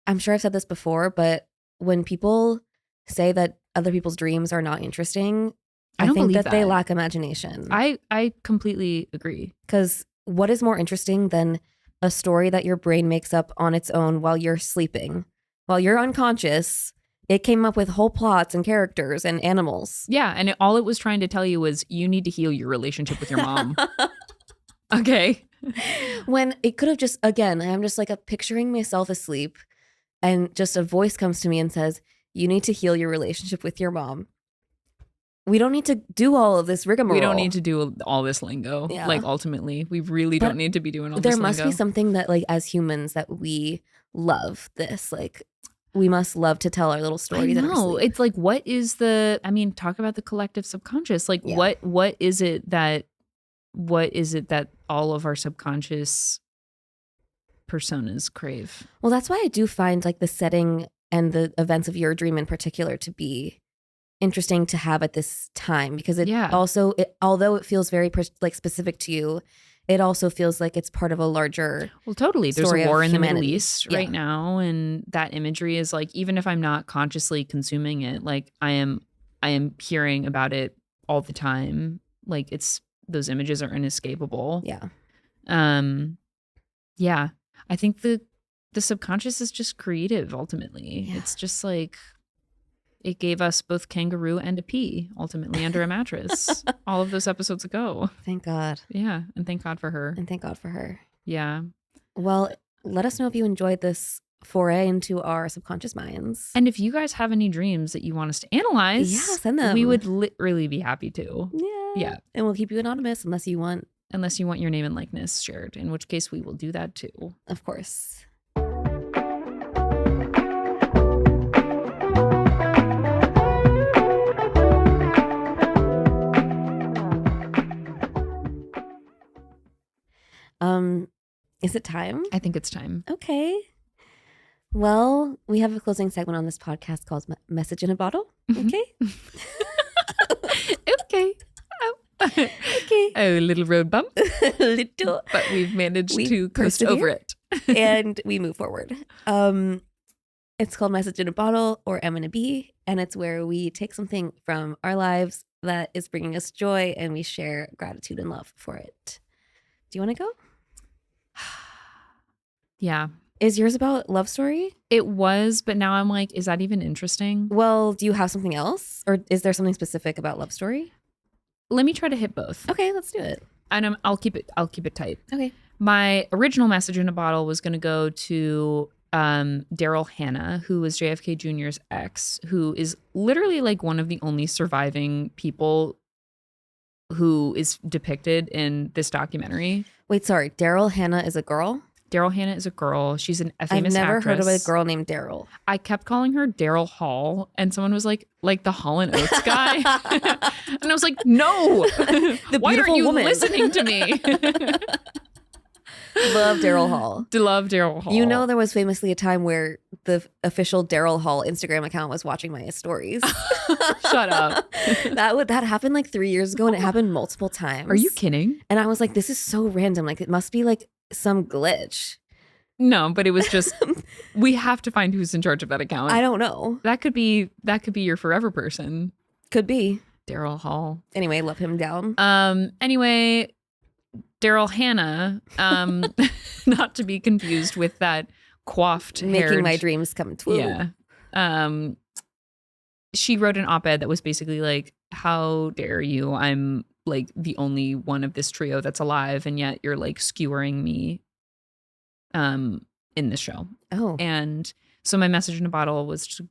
I'm sure I've said this before, but when people say that other people's dreams are not interesting, I think that they lack imagination. I completely agree. Because what is more interesting than a story that your brain makes up on its own while you're sleeping? While you're unconscious, it came up with whole plots and characters and animals. Yeah, and all it was trying to tell you was you need to heal your relationship with your mom. Okay. When it could have just, again, I'm just like picturing myself asleep and just a voice comes to me and says, you need to heal your relationship with your mom. We don't need to do all of this rigmarole. We don't need to do all this lingo. Yeah. Like, ultimately, we really don't need to be doing all this lingo. There must be something that, like, as humans, that we love this. Like, we must love to tell our little stories. I know. It's like, what is talk about the collective subconscious. Like, what is it that all of our subconscious personas crave? Well, that's why I do find, like, the setting and the events of your dream in particular to be interesting to have at this time, because also, although it feels very like specific to you, it also feels like it's part of a larger totally. There's a war in the Middle East right now, and that imagery is like, even if I'm not consciously consuming it, like I am hearing about it all the time. Like, those images are inescapable. Yeah. Yeah. I think the subconscious is just creative ultimately. Yeah. It's just like, it gave us both kangaroo and a pea ultimately under a mattress all of those episodes ago. Thank God. Yeah. And thank God for her. Yeah. Well, let us know if you enjoyed this foray into our subconscious minds. And if you guys have any dreams that you want us to analyze, send them. We would literally be happy to. Yeah. And we'll keep you anonymous unless you want your name and likeness shared, in which case we will do that too. Of course. Is it time? I think it's time. Okay. Well, we have a closing segment on this podcast called Message in a Bottle. Okay. Okay. Okay. A little road bump. Little. But we've managed to coast over it. And we move forward. It's called Message in a Bottle, or M&B, and it's where we take something from our lives that is bringing us joy and we share gratitude and love for it. Do you want to go? Yeah. Is yours about love story? It was, but now I'm like, is that even interesting? Well, do you have something else? Or is there something specific about love story? Let me try to hit both. Okay, let's do it. And I'll keep it tight. Okay. My original message in a bottle was going to go to Daryl Hannah, who was JFK Jr.'s ex, who is literally like one of the only surviving people who is depicted in this documentary. Wait, sorry. Daryl Hannah is a girl? Daryl Hannah is a girl. She's a famous actress. I've never heard of a girl named Daryl. I kept calling her Daryl Hall, and someone was like the Hall & Oates guy. And I was like, no. Why aren't you listening to me? Love Daryl Hall. Love Daryl Hall. You know, there was famously a time where the official Daryl Hall Instagram account was watching my stories. Shut up. That happened like 3 years ago, and it happened multiple times. Are you kidding? And I was like, this is so random. Like, it must be like some glitch. No, but it was just, we have to find who's in charge of that account. I don't know. That could be your forever person. Could be. Daryl Hall. Anyway, love him down. Anyway, Daryl Hannah, not to be confused with that coiffed hair. Making my dreams come true. Yeah. She wrote an op-ed that was basically like, how dare you? I'm like the only one of this trio that's alive, and yet you're like skewering me in this show. Oh. And so my message in a bottle was to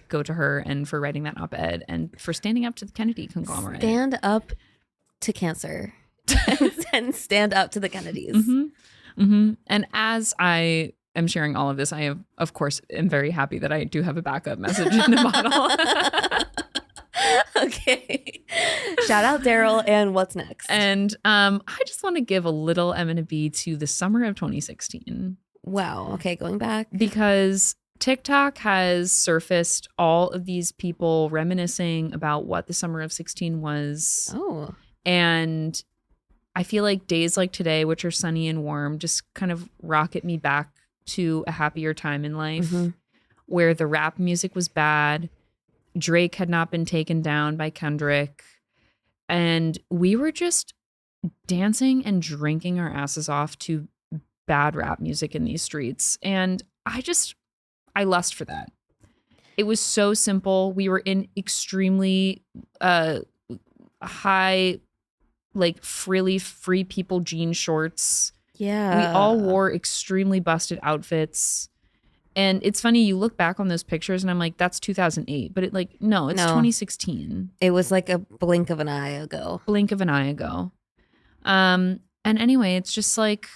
go to her, and for writing that op-ed, and for standing up to the Kennedy conglomerate. Stand up to cancer. And stand up to the Kennedys. Mm-hmm. Mm-hmm. And as I am sharing all of this, I am, of course, am very happy that I do have a backup message in the bottle. Okay. Shout out Daryl, and what's next? And I just want to give a little M&B to the summer of 2016. Wow. Okay, going back. Because TikTok has surfaced all of these people reminiscing about what the summer of 16 was. Oh. And I feel like days like today, which are sunny and warm, just kind of rocket me back to a happier time in life, where the rap music was bad. Drake had not been taken down by Kendrick. And we were just dancing and drinking our asses off to bad rap music in these streets. And I lust for that. It was so simple. We were in extremely high, like frilly free people jean shorts. Yeah. We all wore extremely busted outfits. And it's funny, you look back on those pictures and I'm like, that's 2008. But no, it's 2016. It was like a blink of an eye ago. And anyway, it's just like,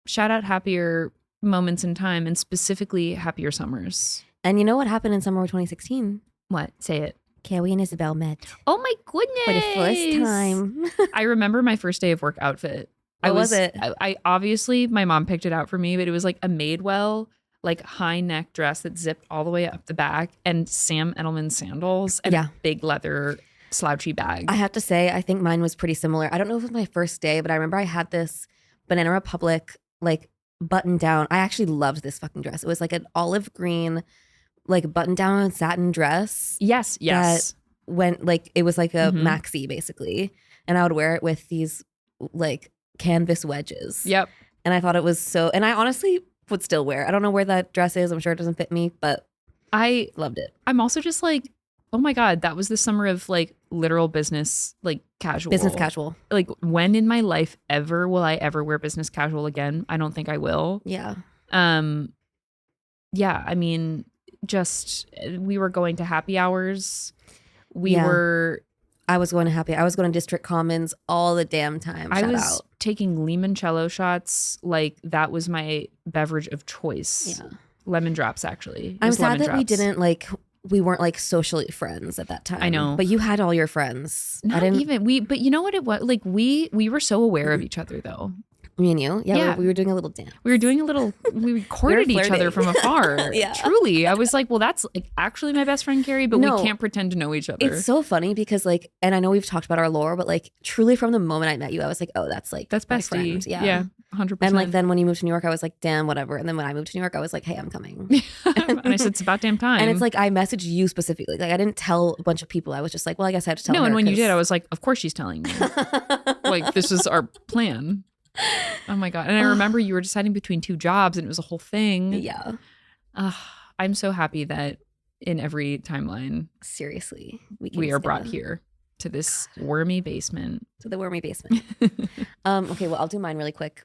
shout out happier moments in time, and specifically happier summers. And you know what happened in summer of 2016? What? Say it. Carey and Isabelle met. Oh my goodness. For the first time. I remember my first day of work outfit. What was it? I obviously, my mom picked it out for me, but it was like a Madewell, like high neck dress that zipped all the way up the back, and Sam Edelman sandals, and a big leather slouchy bag. I have to say, I think mine was pretty similar. I don't know if it was my first day, but I remember I had this Banana Republic like button down. I actually loved this fucking dress. It was like an olive green, like button down satin dress. Yes. That went like, it was like a maxi basically. And I would wear it with these like canvas wedges. Yep. And I thought it was so, and I honestly would still wear. I don't know where that dress is. I'm sure it doesn't fit me, but I loved it. I'm also just like, oh my God, that was the summer of like literal business, like casual. Business casual. Like, when in my life will I ever wear business casual again? I don't think I will. Yeah. Yeah, I mean, just we were going to happy hours. I was going to District Commons all the damn time. I was taking limoncello shots. Like, that was my beverage of choice. Yeah. Lemon drops, actually. I'm sad that we weren't like socially friends at that time. I know. But you had all your friends. But you know what it was? Like, we were so aware of each other though. Me and you? Yeah. We were doing a little dance. We recorded each other from afar. Yeah. Truly. I was like, well, that's like actually my best friend Carey, but we can't pretend to know each other. It's so funny because like, and I know we've talked about our lore, but like truly from the moment I met you, I was like, oh, that's bestie. Friend. Yeah. 100%. And like then when you moved to New York, I was like, damn, whatever. And then when I moved to New York, I was like, hey, I'm coming. And I said, it's about damn time. And it's like, I messaged you specifically. Like, I didn't tell a bunch of people. I was just like, well, I guess I have to tell her. No, and when you did, I was like, of course she's telling me. Like, this is our plan. Oh my God. And I remember you were deciding between two jobs and it was a whole thing. Yeah. I'm so happy that in every timeline, seriously, we are brought here to this wormy basement. To the wormy basement. Okay, well, I'll do mine really quick.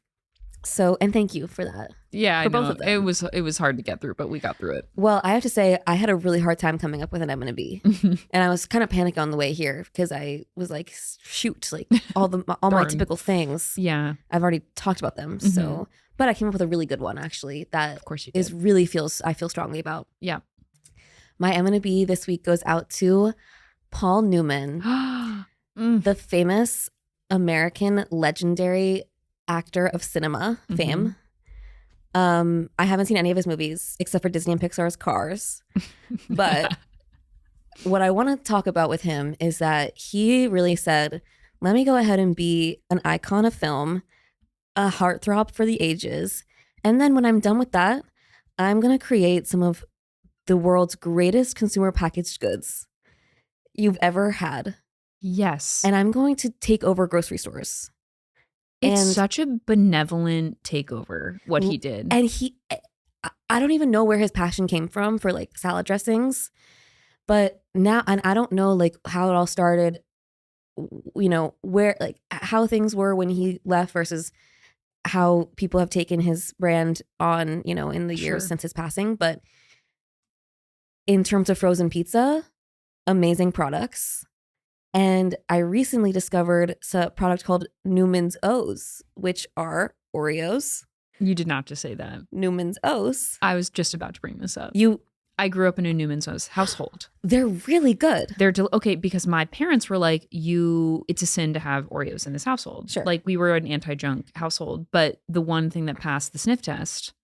So, and thank you for that. Yeah, I know. Both of them. It was hard to get through, but we got through it. Well, I have to say, I had a really hard time coming up with an I'm gonna be, and I was kind of panicked on the way here because I was like, shoot, like all my typical things. Yeah, I've already talked about them. So, but I came up with a really good one actually. That of course you did. I feel strongly about. Yeah, my I'm gonna be this week goes out to Paul Newman, the famous American legendary actor of cinema fame. I haven't seen any of his movies except for Disney and Pixar's Cars. But what I want to talk about with him is that he really said, let me go ahead and be an icon of film, a heartthrob for the ages. And then when I'm done with that, I'm going to create some of the world's greatest consumer packaged goods you've ever had. Yes. And I'm going to take over grocery stores. It's such a benevolent takeover, what he did. And I don't even know where his passion came from for like salad dressings. But now, and I don't know like how it all started, you know, where like how things were when he left versus how people have taken his brand on, you know, in the years since his passing. But in terms of frozen pizza, amazing products. And I recently discovered a product called Newman's O's, which are Oreos. You did not just say that. Newman's O's. I was just about to bring this up. I grew up in a Newman's O's household. They're really good. Okay, because my parents were like, it's a sin to have Oreos in this household. Sure. Like, we were an anti-junk household, but the one thing that passed the sniff test,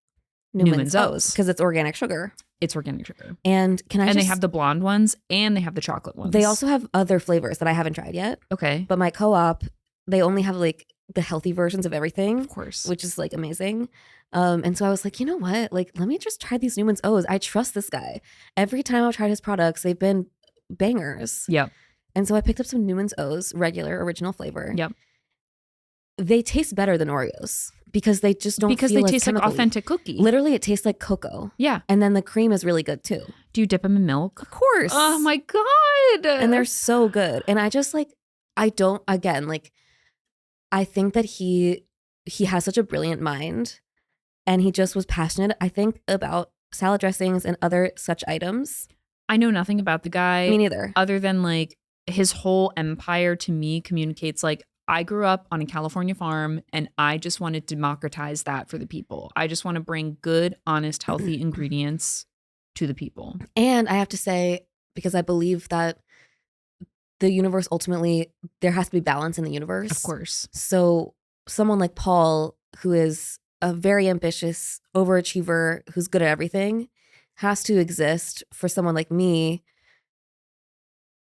Newman's O's. Because it's organic sugar. It's organic sugar. And they have the blonde ones and they have the chocolate ones. They also have other flavors that I haven't tried yet. Okay. But my co-op, they only have like the healthy versions of everything. Of course. Which is like amazing. And so I was like, you know what? Like, let me just try these Newman's O's. I trust this guy. Every time I've tried his products, they've been bangers. Yep. And so I picked up some Newman's O's, regular original flavor. Yep. They taste better than Oreos because they just don't because feel they taste chemically. like authentic cookie. Literally, it tastes like cocoa. Yeah. And then the cream is really good too. Do you dip them in milk? Of course. Oh my God. And they're so good. And I just like, I think that he has such a brilliant mind, and he just was passionate, I think, about salad dressings and other such items. I know nothing about the guy. Me neither. Other than like his whole empire to me communicates like, I grew up on a California farm and I just want to democratize that for the people. I just want to bring good, honest, healthy ingredients to the people. And I have to say, because I believe that the universe ultimately, there has to be balance in the universe. Of course. So someone like Paul, who is a very ambitious overachiever, who's good at everything, has to exist for someone like me,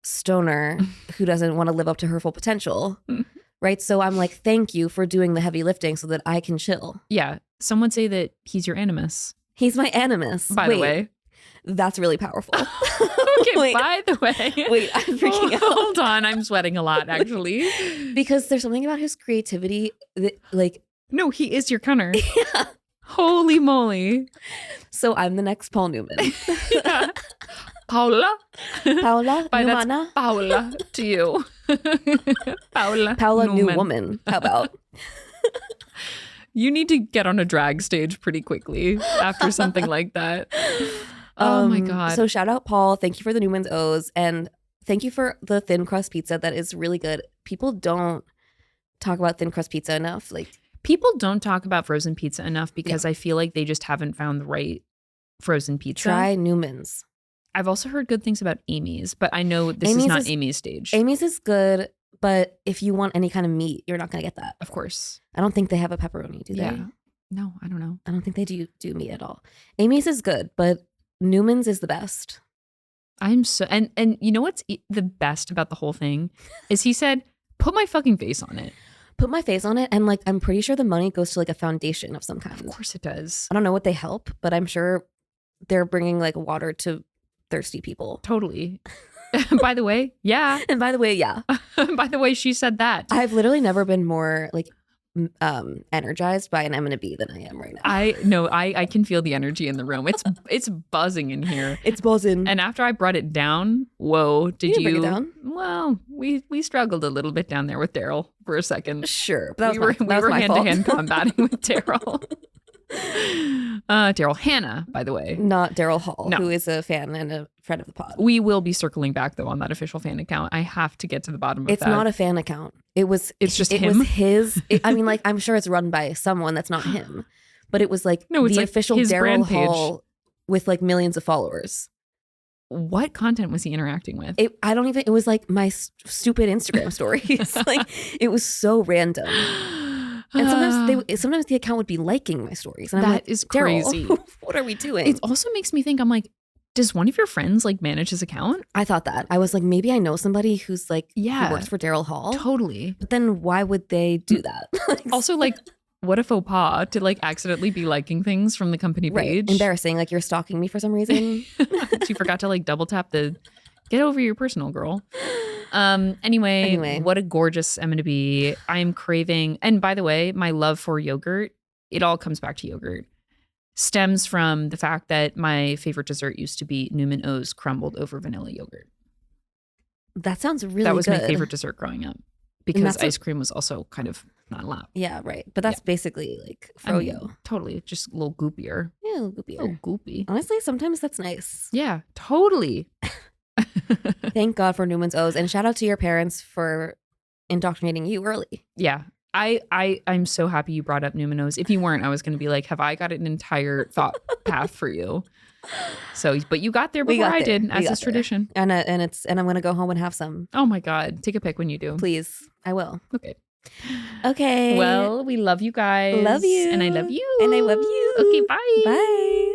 stoner, who doesn't want to live up to her full potential. Right. So I'm like, thank you for doing the heavy lifting so that I can chill. Yeah. Some would say that he's your animus. He's my animus. By the way. That's really powerful. Okay, Wait. By the way. Wait, I'm freaking out. Hold on. I'm sweating a lot, actually. Because there's something about his creativity that, like. No, he is your cunner. Yeah. Holy moly. So I'm the next Paul Newman. Yeah. Paula Newman. That's Paula to you. Paula New Woman. How about? You need to get on a drag stage pretty quickly after something like that. Oh my God. So shout out Paul. Thank you for the Newman's O's. And thank you for the thin crust pizza. That is really good. People don't talk about thin crust pizza enough. Like, people don't talk about frozen pizza enough because I feel like they just haven't found the right frozen pizza. Try Newman's. I've also heard good things about Amy's, but I know this is not Amy's stage. Amy's is good, but if you want any kind of meat, you're not going to get that. Of course. I don't think they have a pepperoni, do they? Yeah. No, I don't know. I don't think they do meat at all. Amy's is good, but Newman's is the best. I'm so and you know what's the best about the whole thing is he said, "Put my fucking face on it." Put my face on it, and like I'm pretty sure the money goes to like a foundation of some kind. Of course it does. I don't know what they help, but I'm sure they're bringing like water to thirsty people. Totally. By the way, yeah. And by the way, yeah. By the way, she said that. I've literally never been more like energized by an M&B than I am right now. I can feel the energy in the room. It's buzzing in here. It's buzzing. And after I brought it down, whoa, did you bring it down? Well, we struggled a little bit down there with Daryl for a second. Sure. But we were hand-to-hand combating with Daryl. Daryl Hannah, by the way. Not Daryl Hall, who is a fan and a friend of the pod. We will be circling back, though, on that official fan account. I have to get to the bottom of that. It's not a fan account. It's just him? It was his. I mean, like, I'm sure it's run by someone that's not him. But it was like the official Daryl Hall with like millions of followers. What content was he interacting with? It was like my stupid Instagram stories. Like, it was so random. And sometimes the account would be liking my stories. And I'm like, is crazy. What are we doing? It also makes me think, I'm like, does one of your friends like manage his account? I thought that. I was like, maybe I know somebody who's like, who works for Daryl Hall. Totally. But then why would they do that? Also, like, what a faux pas to like accidentally be liking things from the company page. Right. Embarrassing. Like, you're stalking me for some reason. She forgot to like double tap the get over your personal, girl. Anyway, what a gorgeous M&B. I'm craving. And by the way, my love for yogurt, it all comes back to yogurt, stems from the fact that my favorite dessert used to be Newman O's crumbled over vanilla yogurt. That sounds really good. That was my favorite dessert growing up because ice cream was also kind of not allowed. Yeah, right. But that's basically like froyo. I mean, totally. Just a little goopier. Yeah, a little goopier. A little goopy. Honestly, sometimes that's nice. Yeah, totally. Thank God for Newman's O's, and shout out to your parents for indoctrinating you early. Yeah. I'm so happy you brought up Newman O's. If you weren't, I was going to be like, have I got an entire thought path for you? So, but you got there before I did, as is tradition. And I'm going to go home and have some. Oh my God. Take a pic when you do. Please. I will. Okay. Well, we love you guys. Love you. And I love you. And I love you. Okay, bye. Bye.